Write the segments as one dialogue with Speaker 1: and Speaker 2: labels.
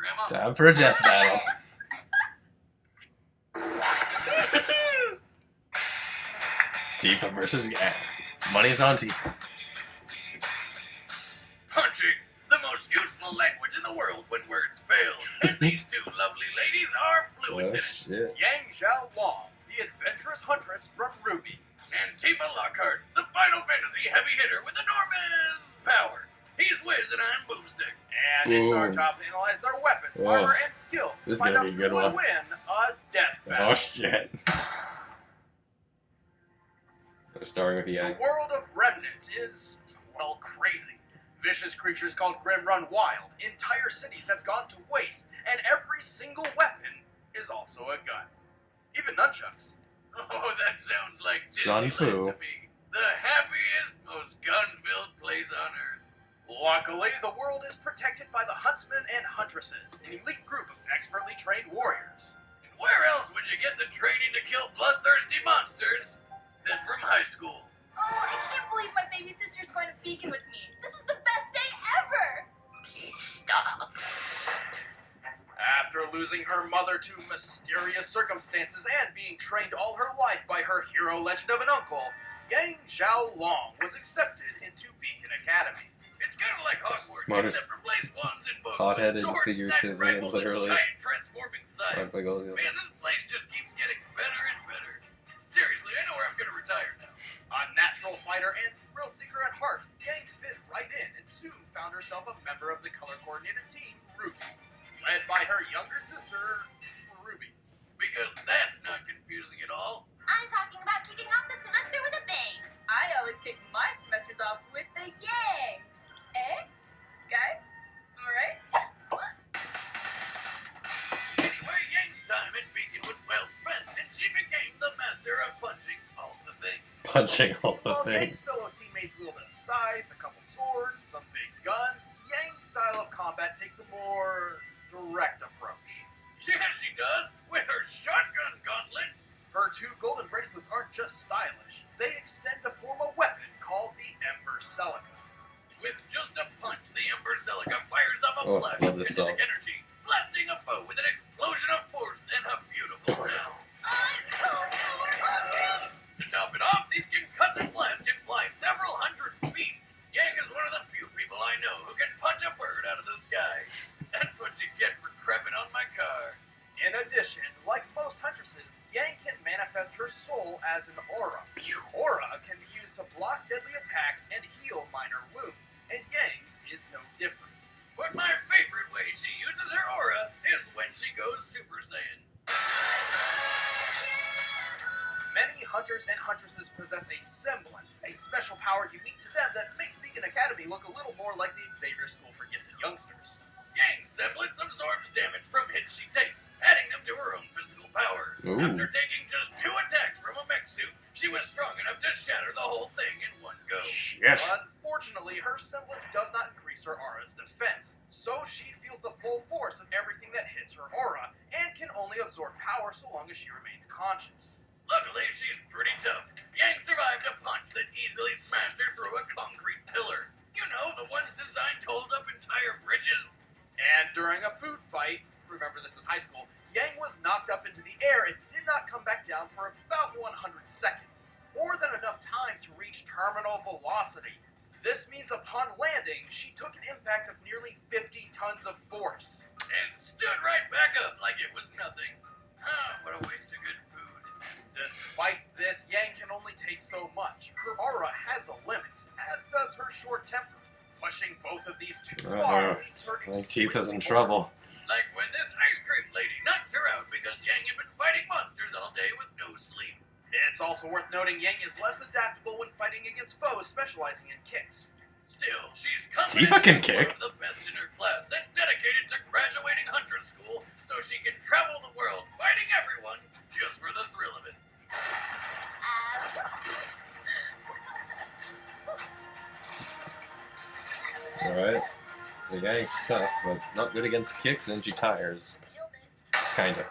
Speaker 1: Grandma.
Speaker 2: Time for a death battle. Tifa versus Yang. Money's on Tifa.
Speaker 1: Punching, the most useful language in the world when words fail. And these two lovely ladies are fluent in it.
Speaker 2: Shit.
Speaker 1: Yang Xiaolong, the adventurous huntress from Ruby. And Tifa Lockhart, the Final Fantasy heavy hitter with enormous power. He's Wiz and I'm Boomstick. And it's our job to analyze their weapons, armor, and skills to find out who would win a death battle.
Speaker 2: Oh shit. Starting with Yang.
Speaker 1: The world of Remnant is, well, crazy. Vicious creatures called Grim run wild. Entire cities have gone to waste, and every single weapon is also a gun. Even nunchucks. Oh, that sounds like Disneyland to me. The happiest, most gun-filled place on Earth. Luckily, the world is protected by the Huntsmen and Huntresses, an elite group of expertly trained warriors. And where else would you get the training to kill bloodthirsty monsters than from high school?
Speaker 3: Oh, I can't believe my baby sister's going to Beacon with me. This is the best day ever!
Speaker 1: Stop. After losing her mother to mysterious circumstances and being trained all her life by her hero legend of an uncle, Yang Xiaolong was accepted into Beacon Academy. It's kind of like Hogwarts, except replace wands and books
Speaker 2: hot-headed,
Speaker 1: with swords,
Speaker 2: figuratively,
Speaker 1: rifles,
Speaker 2: and literally.
Speaker 1: and giant transforming scythes. Man, this place just keeps getting better and better. Seriously, I know where I'm going to retire now. A natural fighter and thrill seeker at heart, Yang fit right in and soon found herself a member of the color-coordinated team, Ruby, led by her younger sister, Ruby. Because that's not confusing at all.
Speaker 3: I'm talking about kicking off the semester with a bang. I always kick my semesters off with a yang. Eh? Guys? Alright?
Speaker 1: Anyway, Yang's time at Beacon was well spent, and she became the master of punching all the things.
Speaker 2: Punching all the
Speaker 1: Yang's
Speaker 2: things.
Speaker 1: fellow teammates wield a scythe, a couple swords, some big guns. Yang's style of combat takes a more direct approach. Yeah, she does, with her shotgun gauntlets. Her two golden bracelets aren't just stylish. They extend to form a weapon called the Ember Celica. With just a punch, the Ember Celica fires up a flash of kinetic energy, blasting a foe with an explosion of force and a beautiful sound. To top it off, these concussive blasts can fly several hundred feet. Yang is one of the few people I know who can punch a bird out of the sky. That's what you get for creeping on my car. In addition, like most huntresses, Yang can manifest her soul as an aura. Aura can be used to block deadly attacks and heal minor wounds, and Yang's is no different. But my favorite way she uses her aura is when she goes Super Saiyan. Many hunters and huntresses possess a semblance, a special power unique to them that makes Beacon Academy look a little more like the Xavier School for Gifted Youngsters. Yang's semblance absorbs damage from hits she takes, adding them to her own physical power. After taking just 2 attacks from a mech suit, she was strong enough to shatter the whole thing in one go. Unfortunately, her semblance does not increase her aura's defense, so she feels the full force of everything that hits her aura, and can only absorb power so long as she remains conscious. Luckily, she's pretty tough. Yang survived a punch that easily smashed her through a concrete pillar. You know, the ones designed to hold up entire bridges. And during a food fight, remember this is high school, Yang was knocked up into the air and did not come back down for about 100 seconds. More than enough time to reach terminal velocity. This means upon landing, she took an impact of nearly 50 tons of force. And stood right back up like it was nothing. Ah, what a waste of good food. Despite this, Yang can only take so much. Her aura has a limit, as does her short temper. Pushing both of these too far leaves her
Speaker 2: Tifa's in trouble.
Speaker 1: Like when this ice cream lady knocked her out because Yang had been fighting monsters all day with no sleep. It's also worth noting Yang is less adaptable when fighting against foes specializing in kicks. Still, she's
Speaker 2: Tifa can kick.
Speaker 1: One of the best in her class and dedicated to graduating Huntress School so she can travel the world fighting everyone just for the thrill of it.
Speaker 2: Alright. So Yang's tough, but not good against kicks, and she tires. Kinda.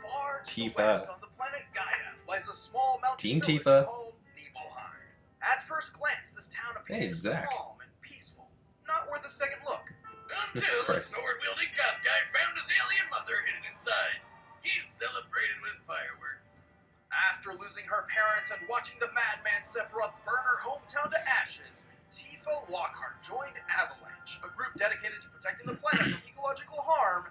Speaker 1: Far to
Speaker 2: Tifa.
Speaker 1: the west on the planet Gaia lies a small mountain
Speaker 2: Team
Speaker 1: village
Speaker 2: Tifa.
Speaker 1: called Nibelheim. At first glance, this town appears calm and peaceful. Not where a second look.
Speaker 4: Until the
Speaker 2: Christ.
Speaker 4: sword-wielding cop guy found his alien mother hidden inside. He celebrated with fireworks.
Speaker 1: After losing her parents and watching the madman Sephiroth burn her hometown to ashes, Tifa Lockhart joined Avalanche, a group dedicated to protecting the planet from ecological harm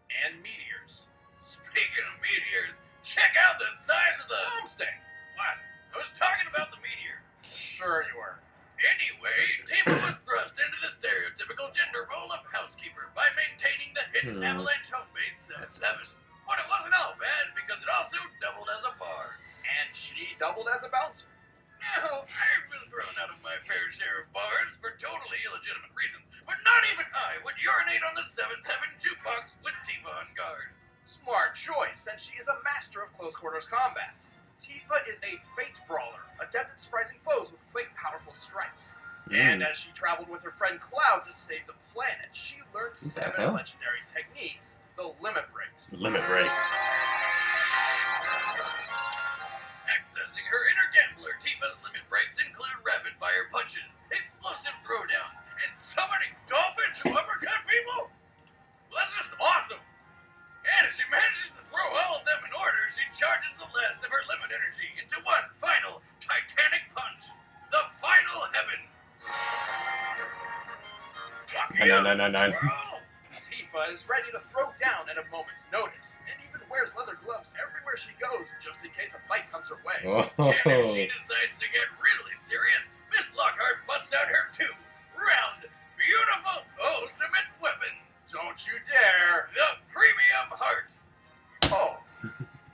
Speaker 1: and meteors.
Speaker 4: Speaking of meteors, check out the size of the...
Speaker 1: Homestay!
Speaker 4: What? I was talking about the meteor.
Speaker 1: Sure you were.
Speaker 4: Anyway, Tifa was thrust into the stereotypical gender role of housekeeper by maintaining the hidden Avalanche home base 7-7. But it wasn't all bad, because it also doubled as a bar.
Speaker 1: And she doubled as a bouncer.
Speaker 4: Now, I've been thrown out of my fair share of bars for totally illegitimate reasons, but not even I would urinate on the 7th Heaven jukebox with Tifa on guard.
Speaker 1: Smart choice, since she is a master of close quarters combat. Tifa is a fate brawler, adept at surprising foes with quick, powerful strikes. And as she traveled with her friend Cloud to save the planet, she learned 7
Speaker 2: hell?
Speaker 1: legendary techniques. The limit breaks.
Speaker 2: Limit breaks.
Speaker 4: Accessing her inner gambler, Tifa's limit breaks include rapid-fire punches, explosive throwdowns, and summoning dolphins who uppercut people? Well, that's just awesome! And if she manages to throw all of them in order, she charges the last of her limit energy into one final titanic punch. The final heaven.
Speaker 2: No.
Speaker 1: Tifa is ready to throw down at a moment's notice, and even wears leather gloves everywhere she goes, just in case a fight comes her way.
Speaker 4: And if she
Speaker 2: Oh.
Speaker 4: decides to get really serious, Miss Lockhart busts out her 2 round, beautiful, ultimate weapons.
Speaker 1: Don't you dare!
Speaker 4: The Premium Heart.
Speaker 1: Oh.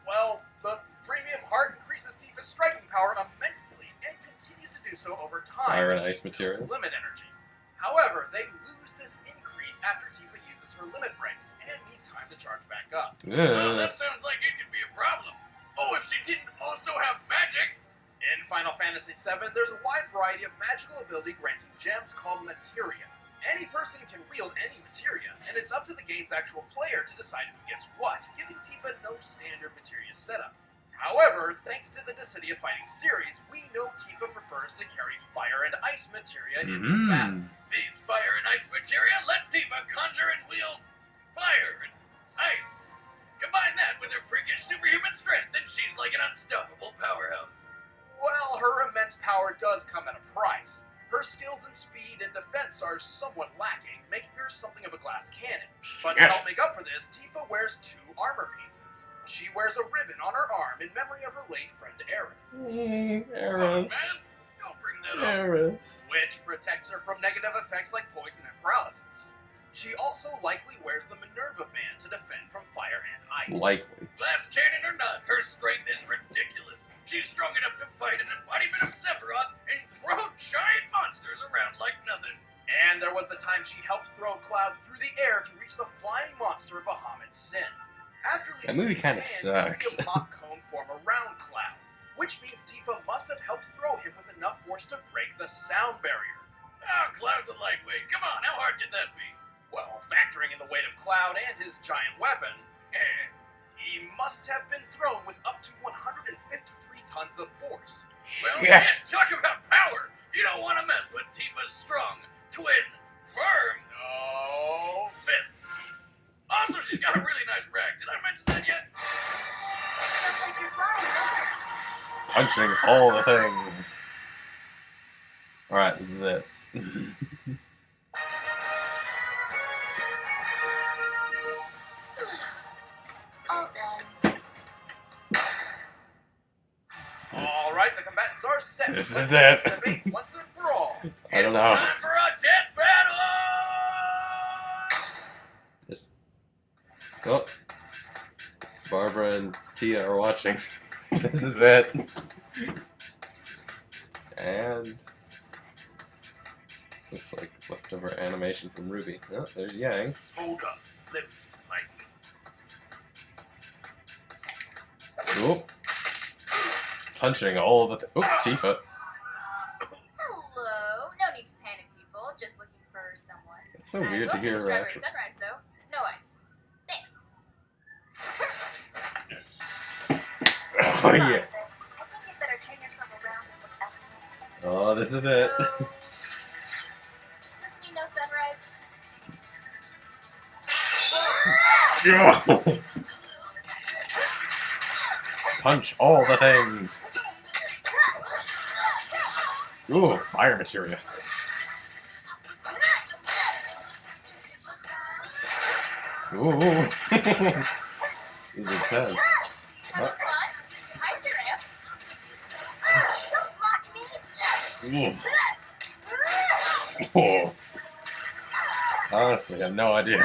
Speaker 1: Well, the premium heart increases Tifa's striking power immensely, and continues to do so over time.
Speaker 2: Fire and
Speaker 1: as she
Speaker 2: ice material.
Speaker 1: builds limit energy. However, they lose this increase after Tifa uses her limit breaks, and need time to charge back up.
Speaker 4: Well, that sounds like it could be a problem. Oh, if she didn't also have magic.
Speaker 1: In Final Fantasy VII, there's a wide variety of magical ability granting gems called materia. Any person can wield any materia, and it's up to the game's actual player to decide who gets what, giving Tifa no standard materia setup. However, thanks to the Dissidia Fighting series, we know Tifa prefers to carry fire and ice materia into battle.
Speaker 4: These fire and ice materia let Tifa conjure and wield fire and ice. Combine that with her freakish superhuman strength, and she's like an unstoppable powerhouse.
Speaker 1: Well, her immense power does come at a price. Her skills in speed and defense are somewhat lacking, making her something of a glass cannon. But to help make up for this, Tifa wears 2 armor pieces. She wears a ribbon on her arm in memory of her late friend Aerith,
Speaker 4: Oh, man, don't bring that up.
Speaker 1: which protects her from negative effects like poison and paralysis. She also likely wears the Minerva band to defend from fire and ice.
Speaker 2: Likely.
Speaker 4: Glass cannon or not, her strength is ridiculous. She's strong enough to fight an embodiment of Sephiroth and throw giant monsters around like nothing.
Speaker 1: And there was the time she helped throw Cloud through the air to reach the flying monster Bahamut's Sin. After leaving
Speaker 2: That movie
Speaker 1: Tifa's
Speaker 2: kinda
Speaker 1: hand, we see
Speaker 2: sucks.
Speaker 1: a pop cone form around Cloud, which means Tifa must have helped throw him with enough force to break the sound barrier.
Speaker 4: Oh, Cloud's a lightweight. Come on, how hard can that be?
Speaker 1: Well, factoring in the weight of Cloud and his giant weapon, he must have been thrown with up to 153 tons of force.
Speaker 4: Well,
Speaker 2: Yeah.
Speaker 4: shit, talk about power. You don't want to mess with Tifa's strong, twin, firm, fists. Also, she's got a really nice rag. Did I mention that yet?
Speaker 3: Sounds like you're flying.
Speaker 2: Punching all the things. Alright, this is it.
Speaker 3: All done.
Speaker 1: Alright, the combatants are set.
Speaker 2: This
Speaker 1: Let's
Speaker 2: is
Speaker 1: end
Speaker 2: it.
Speaker 1: this debate once and for all.
Speaker 2: I don't
Speaker 4: It's
Speaker 2: know.
Speaker 4: time for a death battle!
Speaker 2: Just... Oh. Barbara and Tia are watching. This is it. And... this looks like leftover animation from Ruby. Oh, there's Yang.
Speaker 4: Hold up. Let me see some lightning.
Speaker 2: Oop. Punching all the... Oop, Tifa.
Speaker 3: Hello. No need to panic, people. Just looking for someone.
Speaker 2: It's so weird to hear her
Speaker 3: Strawberry
Speaker 2: actually.
Speaker 3: sunrise, though. No ice. Thanks.
Speaker 2: Oh, yeah.
Speaker 3: I think you better turn yourself around and look elsewhere.
Speaker 2: Oh, this is it.
Speaker 3: Does this mean no sunrise? guys.
Speaker 2: Punch all the things. Ooh, fire materia. Ooh. These are intense.
Speaker 3: Having fun? I sure am. Don't mock me.
Speaker 2: Ooh. Oh. Honestly, I have no idea.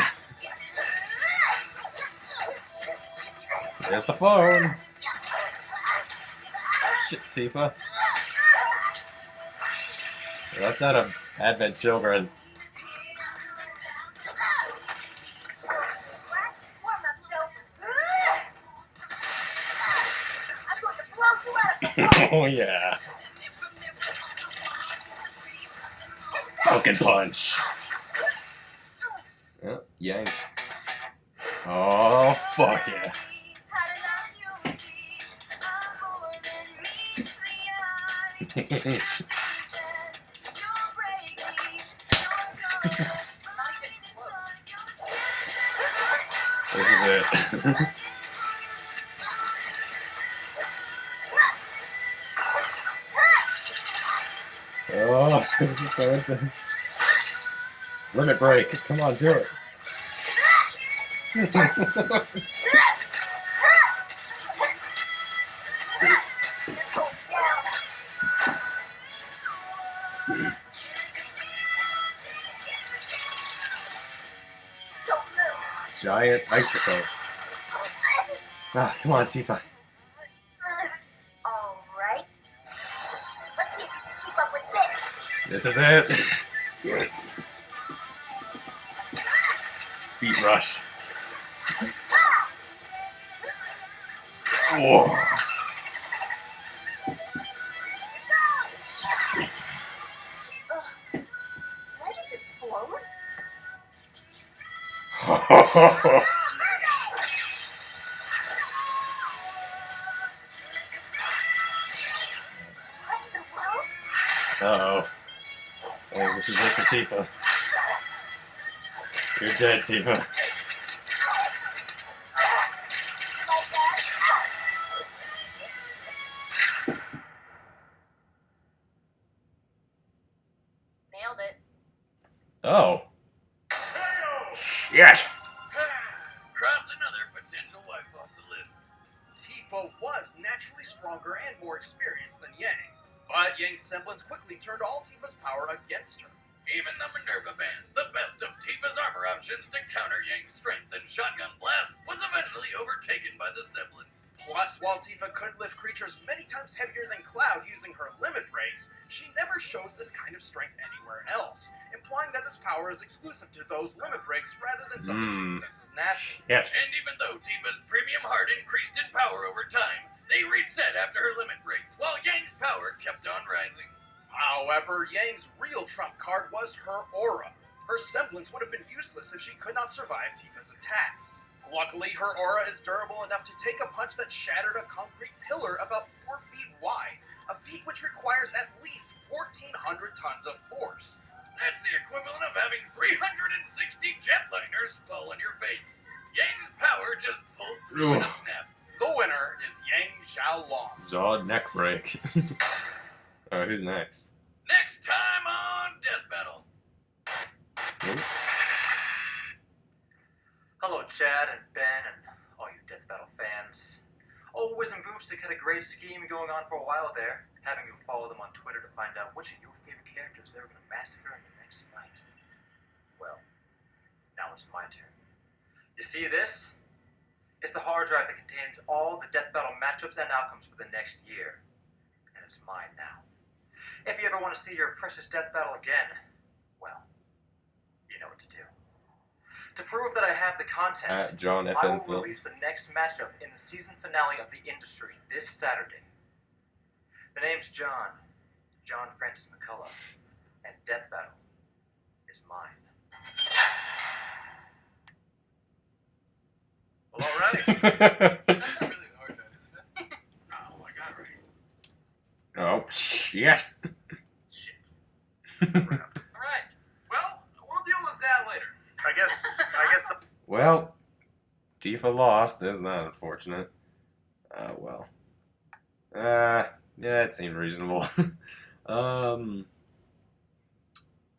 Speaker 2: There's the phone. Shit, Tifa. That's not a Advent Children.
Speaker 3: Warm up, so. I'm going to blow you out of the
Speaker 2: Oh yeah. Pumpkin punch. Yep, yanks. Oh fuck yeah. This is it. Oh, this is so intense. Limit break. Come on, do it. Giant icicle. Ah, come on, Tifa.
Speaker 3: Alright. Let's see if you can keep up with this.
Speaker 2: This is it. Feet rush. Whoa.
Speaker 3: Did I just explode? What in the world?
Speaker 2: Uh-oh. Oh, this is it for Tifa. You're dead, Tifa.
Speaker 3: Like that? Nailed it.
Speaker 2: Oh. Yes!
Speaker 4: Cross another potential wife off the list.
Speaker 1: Tifa was naturally stronger and more experienced than Yang, but Yang's semblance quickly turned all Tifa's power against her.
Speaker 4: Even the Minerva Band, the best of Tifa's armor options to counter Yang's strength and shotgun blast, was eventually overtaken by the semblance.
Speaker 1: Plus, while Tifa could lift creatures many times heavier than Cloud using her limit breaks, she never shows this kind of strength anywhere else, implying that this power is exclusive to those limit breaks rather than something she possesses naturally.
Speaker 2: Yes.
Speaker 4: And even though Tifa's premium heart increased in power over time, they reset after her limit breaks, while Yang's power kept on rising.
Speaker 1: However, Yang's real trump card was her aura. Her semblance would have been useless if she could not survive Tifa's attacks. Luckily, her aura is durable enough to take a punch that shattered a concrete pillar about 4 feet wide, a feat which requires at least 1,400 tons of force.
Speaker 4: That's the equivalent of having 360 jetliners fall on your face. Yang's power just pulled through in a snap.
Speaker 1: The winner is Yang Xiaolong.
Speaker 2: Zod neck break. Alright, who's next?
Speaker 4: Next time on Death Battle.
Speaker 5: Hello, Chad and Ben and all you Death Battle fans. Oh, Wiz and Boomstick had a great scheme going on for a while there, having you follow them on Twitter to find out which of your favorite characters they were going to massacre in the next fight. Well, now it's my turn. You see this? It's the hard drive that contains all the Death Battle matchups and outcomes for the next year. And it's mine now. If you ever want to see your precious Death Battle again, well, you know what to do. To prove that I have the content,
Speaker 2: At John F.
Speaker 5: I will
Speaker 2: Enfield.
Speaker 5: release the next matchup in the season finale of The Industry this Saturday. The name's John Francis McCullough, and Death Battle is mine.
Speaker 1: Well, alright.
Speaker 4: That's not really the hard drive, isn't it? Oh, I got it right.
Speaker 2: Oh, shit.
Speaker 1: Shit. Alright. Well, we'll deal with that
Speaker 2: Well, Tifa lost. Isn't that unfortunate? Well. Yeah, it seemed reasonable. Tifa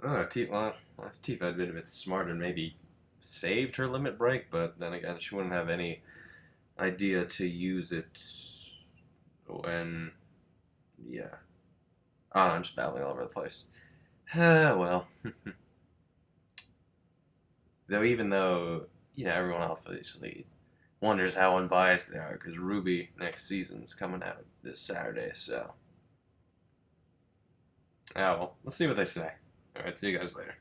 Speaker 2: had been a bit smarter and maybe saved her limit break, but then again, she wouldn't have any idea to use it when. Yeah. Oh, I'm just babbling all over the place. Well. Even though, everyone obviously wonders how unbiased they are, because Ruby next season is coming out this Saturday, so. Well, let's see what they say. Alright, see you guys later.